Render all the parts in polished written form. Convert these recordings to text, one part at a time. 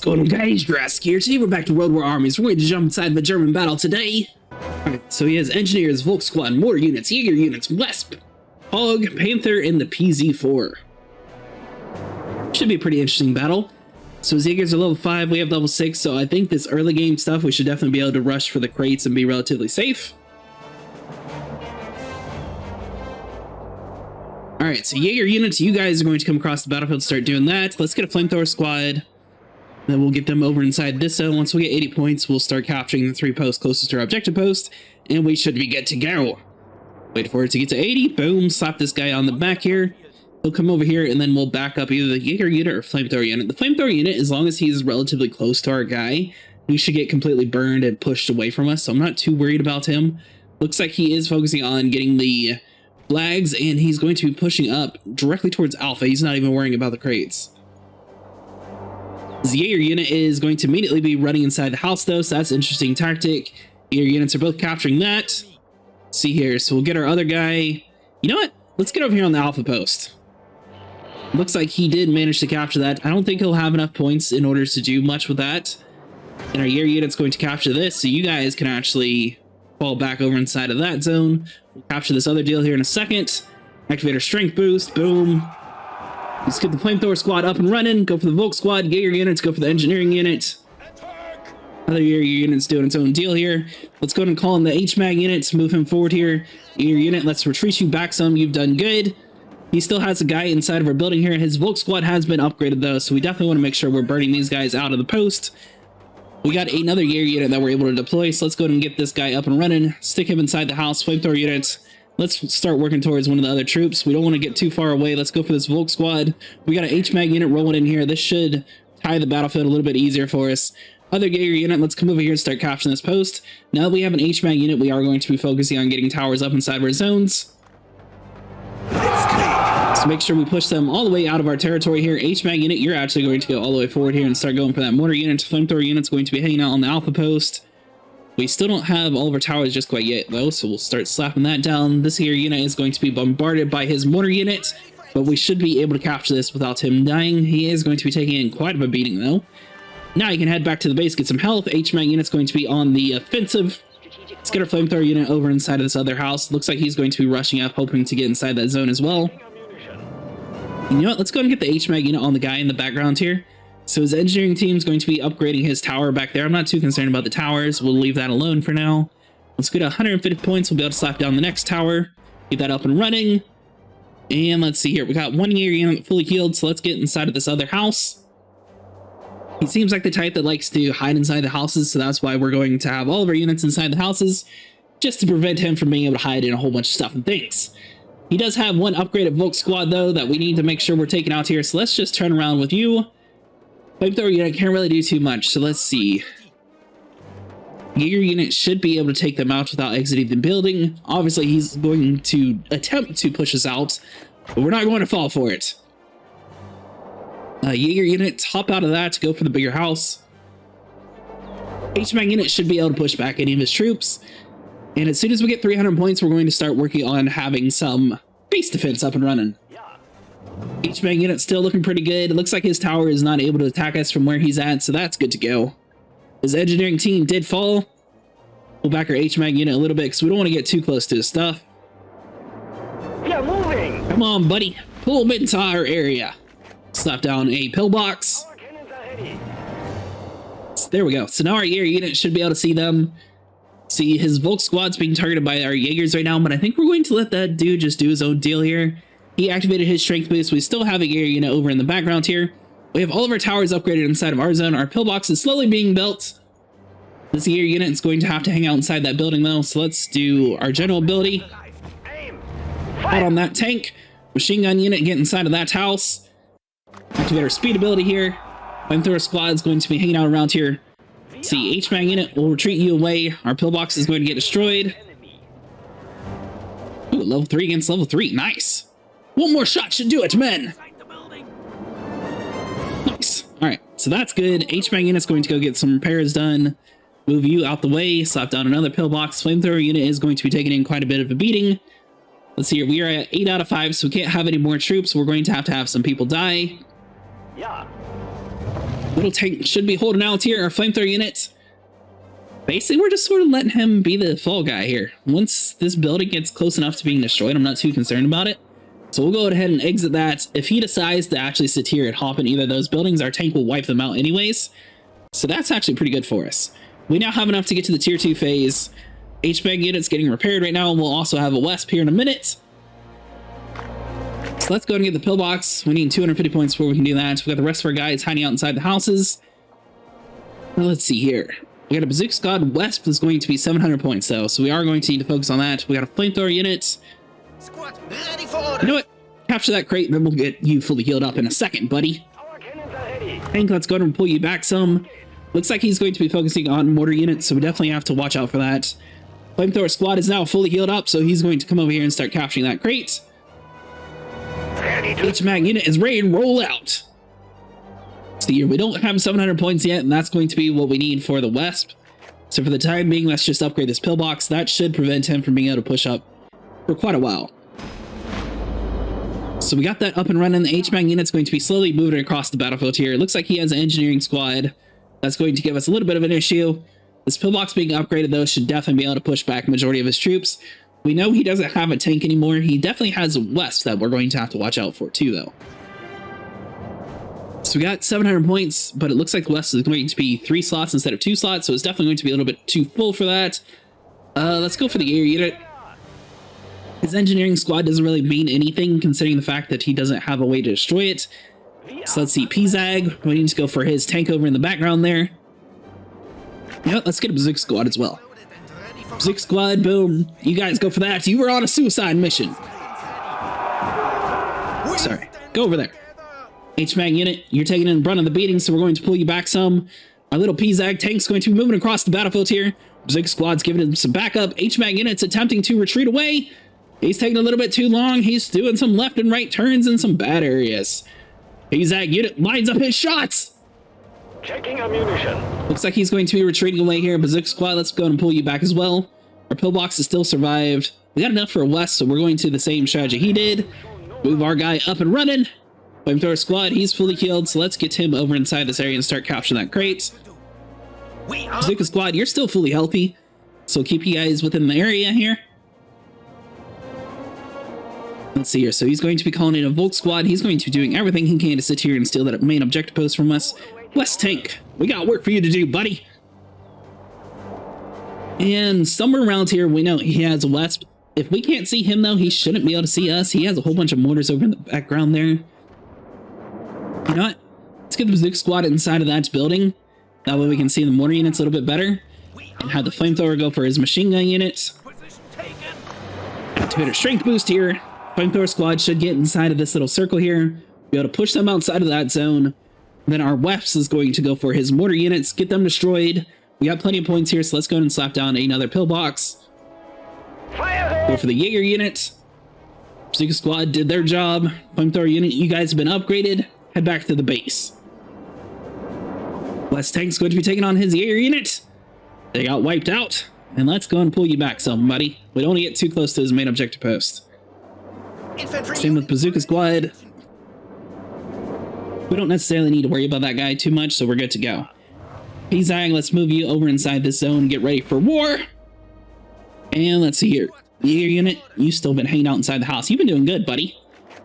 going on, guys? Jurassic here. Today we're back to World War Armies. We're going to jump inside the German battle today. Alright, so he has engineers, Volk Squad, mortar units, Jaeger units, Wesp, Hog, Panther, and the PZ-4. Should be a pretty interesting battle. So his Jaegers are level 5, we have level 6, so I think this early game stuff we should definitely be able to rush for the crates and be relatively safe. Alright, so Jaeger units, you guys are going to come across the battlefield, start doing that. Let's get a flamethrower squad. Then we'll get them over inside this zone. Once we get 80 points, we'll start capturing the 3 posts closest to our objective post, and we should be good to go. Wait for it to get to 80. Boom, slap this guy on the back here. He'll come over here, and then we'll back up either the Jaeger unit or flamethrower unit. The flamethrower unit, as long as he's relatively close to our guy, he should get completely burned and pushed away from us, so I'm not too worried about him. Looks like he is focusing on getting the flags, and he's going to be pushing up directly towards Alpha. He's not even worrying about the crates. The Jaeger unit is going to immediately be running inside the house, though, so that's an interesting tactic. Jaeger units are both capturing that. Let's see here, so we'll get our other guy. You know what? Let's get over here on the Alpha post. Looks like he did manage to capture that. I don't think he'll have enough points in order to do much with that. And our Jaeger unit's going to capture this, so you guys can actually fall back over inside of that zone. We'll capture this other deal here in a second. Activate our strength boost. Boom. Let's get the flamethrower squad up and running. Go for the Volk squad. Jaeger units, go for the engineering unit. Other Jaeger unit's doing its own deal here. Let's go ahead and call in the HMAG units. Move him forward here. Jaeger unit, let's retreat you back some. You've done good. He still has a guy inside of our building here. His Volk squad has been upgraded, though, so we definitely want to make sure we're burning these guys out of the post. We got another Jaeger unit that we're able to deploy, so let's go ahead and get this guy up and running. Stick him inside the house. Flamethrower units. Let's start working towards one of the other troops. We don't want to get too far away. Let's go for this Volk squad. We got an HMAG unit rolling in here. This should tie the battlefield a little bit easier for us. Other Jaeger unit, let's come over here and start capturing this post. Now that we have an HMAG unit, we are going to be focusing on getting towers up inside of our zones. So make sure we push them all the way out of our territory here. HMAG unit, you're actually going to go all the way forward here and start going for that mortar unit. Flamethrower unit's going to be hanging out on the Alpha post. We still don't have all of our towers just quite yet, though, so we'll start slapping that down. This here unit is going to be bombarded by his mortar unit, but we should be able to capture this without him dying. He is going to be taking in quite of a beating, though. Now you can head back to the base, get some health. HMAG unit's going to be on the offensive. Let's get our flamethrower unit over inside of this other house. Looks like he's going to be rushing up, hoping to get inside that zone as well. And you know what? Let's go and get the HMAG unit on the guy in the background here. So his engineering team is going to be upgrading his tower back there. I'm not too concerned about the towers. We'll leave that alone for now. Let's get 150 points. We'll be able to slap down the next tower. Get that up and running. And let's see here. We got one Jaeger unit fully healed, so let's get inside of this other house. He seems like the type that likes to hide inside the houses, so that's why we're going to have all of our units inside the houses, just to prevent him from being able to hide in a whole bunch of stuff and things. He does have one upgraded Volk squad, though, that we need to make sure we're taking out here, so let's just turn around with you. Flamethrower unit can't really do too much, so let's see. Jaeger unit should be able to take them out without exiting the building. Obviously, he's going to attempt to push us out, but we're not going to fall for it. Jaeger unit, hop out of that to go for the bigger house. HMAG unit should be able to push back any of his troops. And as soon as we get 300 points, we're going to start working on having some base defense up and running. HMAG unit still looking pretty good. It looks like his tower is not able to attack us from where he's at, so that's good to go. His engineering team did fall. We'll back our HMAG unit a little bit because we don't want to get too close to his stuff. We are moving. Come on, buddy. Pull him into our area. Slap down a pillbox. There we go. So now our Jaeger unit should be able to see them. See, his Volk squad's being targeted by our Jaegers right now, but I think we're going to let that dude just do his own deal here. He activated his strength boost. We still have a Jaeger unit over in the background here. We have all of our towers upgraded inside of our zone. Our pillbox is slowly being built. This Jaeger unit is going to have to hang out inside that building, though, so let's do our general ability. Out on that tank. Machine gun unit, get inside of that house. Activate our speed ability here. Flamethrower squad is going to be hanging out around here. See, HMAG unit will retreat you away. Our pillbox is going to get destroyed. Ooh, level 3 against level 3. Nice. One more shot should do it, men. Nice. Alright, so that's good. HMAG unit's going to go get some repairs done. Move you out the way. Slap down another pillbox. Flamethrower unit is going to be taking in quite a bit of a beating. Let's see here. We are at 8 out of 5, so we can't have any more troops. We're going to have some people die. Yeah. Little tank should be holding out here. Our flamethrower unit. Basically, we're just sort of letting him be the fall guy here. Once this building gets close enough to being destroyed, I'm not too concerned about it. So we'll go ahead and exit that. If he decides to actually sit here and hop in either of those buildings, our tank will wipe them out anyways. So that's actually pretty good for us. We now have enough to get to the tier 2 phase. HVAC unit's getting repaired right now, and we'll also have a Wesp here in a minute. So let's go ahead and get the pillbox. We need 250 points before we can do that. We got the rest of our guys hiding out inside the houses. Well, let's see here. We got a Bazooka Squad. Wesp is going to be 700 points though, so we are going to need to focus on that. We got a flamethrower unit. Squad, ready for order. You know what? Capture that crate, and then we'll get you fully healed up in a second, buddy. Our cannons are ready. Hank, let's go ahead and pull you back some. Looks like he's going to be focusing on mortar units, so we definitely have to watch out for that. Flamethrower Squad is now fully healed up, so he's going to come over here and start capturing that crate. Ready to HMAG unit is ready to roll out. See here, we don't have 700 points yet, and that's going to be what we need for the Wesp. So for the time being, let's just upgrade this pillbox. That should prevent him from being able to push up for quite a while. So we got that up and running. The HMAG unit's going to be slowly moving across the battlefield here. It looks like he has an engineering squad. That's going to give us a little bit of an issue. This pillbox being upgraded, though, should definitely be able to push back the majority of his troops. We know he doesn't have a tank anymore. He definitely has a Wesp that we're going to have to watch out for, too, though. So we got 700 points, but it looks like the Wesp is going to be 3 slots instead of 2 slots, so it's definitely going to be a little bit too full for that. Let's go for the air unit. His engineering squad doesn't really mean anything, considering the fact that he doesn't have a way to destroy it. So let's see, PZAG. We need to go for his tank over in the background there. You know what? Let's get a Bazooka Squad as well. Bazooka Squad, boom. You guys go for that. You were on a suicide mission. Sorry. Go over there. HMAG unit, you're taking in brunt of the beating, so we're going to pull you back some. Our little PZAG tank's going to be moving across the battlefield here. Bazooka Squad's giving him some backup. HMAG unit's attempting to retreat away. He's taking a little bit too long. He's doing some left and right turns in some bad areas. PZAG unit lines up his shots. checking ammunition. Looks like he's going to be retreating away here. Bazooka Squad, let's go and pull you back as well. Our pillbox has still survived. We got enough for a West, so we're going to the same strategy he did. Move our guy up and running. Flamethrower Squad, he's fully killed, so let's get him over inside this area and start capturing that crate. Bazooka Squad, you're still fully healthy, so keep you guys within the area here. Let's see here. So he's going to be calling in a Volk Squad. He's going to be doing everything he can to sit here and steal that main objective post from us. West Tank, we got work for you to do, buddy. And somewhere around here, we know he has a Wesp. If we can't see him, though, he shouldn't be able to see us. He has a whole bunch of mortars over in the background there. You know what? Let's get the Bazooka Squad inside of that building. That way we can see the mortar units a little bit better. And have the Flamethrower go for his machine gun unit. Activate our strength boost here. Flamethrower Squad should get inside of this little circle here. Be able to push them outside of that zone. Then our Weps is going to go for his mortar units, get them destroyed. We got plenty of points here, so let's go ahead and slap down another pillbox. Go for the Jaeger unit. Bazooka Squad did their job. Flamethrower unit, you guys have been upgraded. Head back to the base. West Tank's going to be taking on his Jaeger unit. They got wiped out. And let's go and pull you back some, buddy. We don't want to get too close to his main objective post. Same with Bazooka Squad. We don't necessarily need to worry about that guy too much, so we're good to go. PZAG, let's move you over inside this zone, get ready for war. And let's see here. Jaeger unit, you've still been hanging out inside the house. You've been doing good, buddy.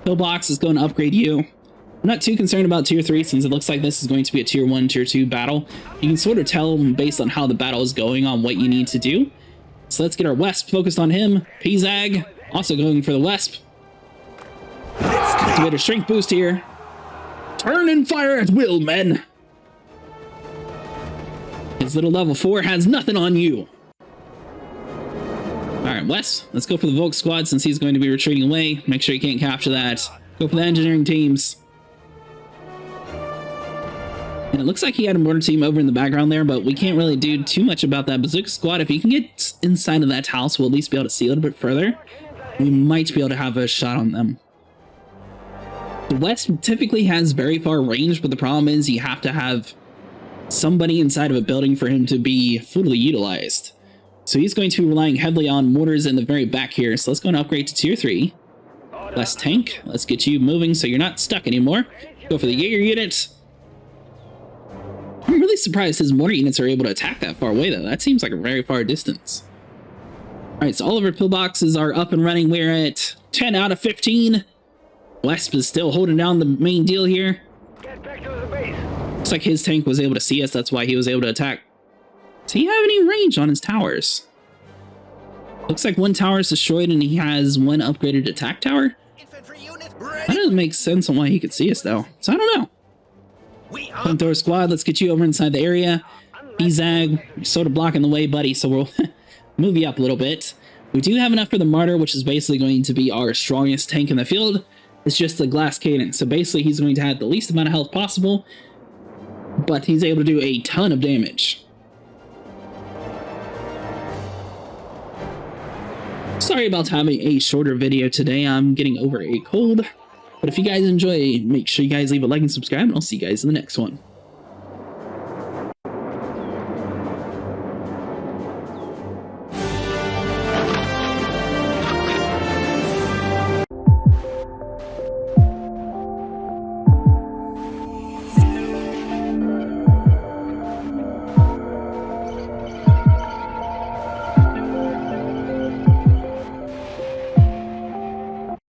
Pillbox is going to upgrade you. I'm not too concerned about tier 3 since it looks like this is going to be a tier 1, tier 2 battle. You can sort of tell based on how the battle is going on what you need to do. So let's get our Wesp focused on him. PZAG also going for the Wesp. Activate our strength boost here. Turn and fire at will, men. His little level 4 has nothing on you. Alright, Wes, let's go for the Volk Squad since he's going to be retreating away. Make sure you can't capture that. Go for the engineering teams. And it looks like he had a mortar team over in the background there, but we can't really do too much about that. Bazooka Squad, if you can get inside of that house, we'll at least be able to see a little bit further. We might be able to have a shot on them. The West typically has very far range, but the problem is you have to have somebody inside of a building for him to be fully utilized. So he's going to be relying heavily on mortars in the very back here. So let's go and upgrade to tier 3. West Tank, let's get you moving so you're not stuck anymore. Go for the Jaeger unit. really surprised his mortar units are able to attack that far away, though. That seems like a very far distance. Alright, so all of our pillboxes are up and running. We're at 10 out of 15. Wesp is still holding down the main deal here. Get back to the base. Looks like his tank was able to see us. That's why he was able to attack. Does he have any range on his towers? Looks like one tower is destroyed and he has one upgraded attack tower. Infantry unit That ready. doesn't make sense on why he could see us, though. So I don't know. We are Flamethrower squad, let's get you over inside the area. Zag, you're sort of blocking the way, buddy, so we'll move you up a little bit. We do have enough for the Martyr, which is basically going to be our strongest tank in the field. It's just the glass cannon, so basically he's going to have the least amount of health possible, but he's able to do a ton of damage. Sorry about having a shorter video today. I'm getting over a cold. But if you guys enjoy, make sure you guys leave a like and subscribe, and I'll see you guys in the next one.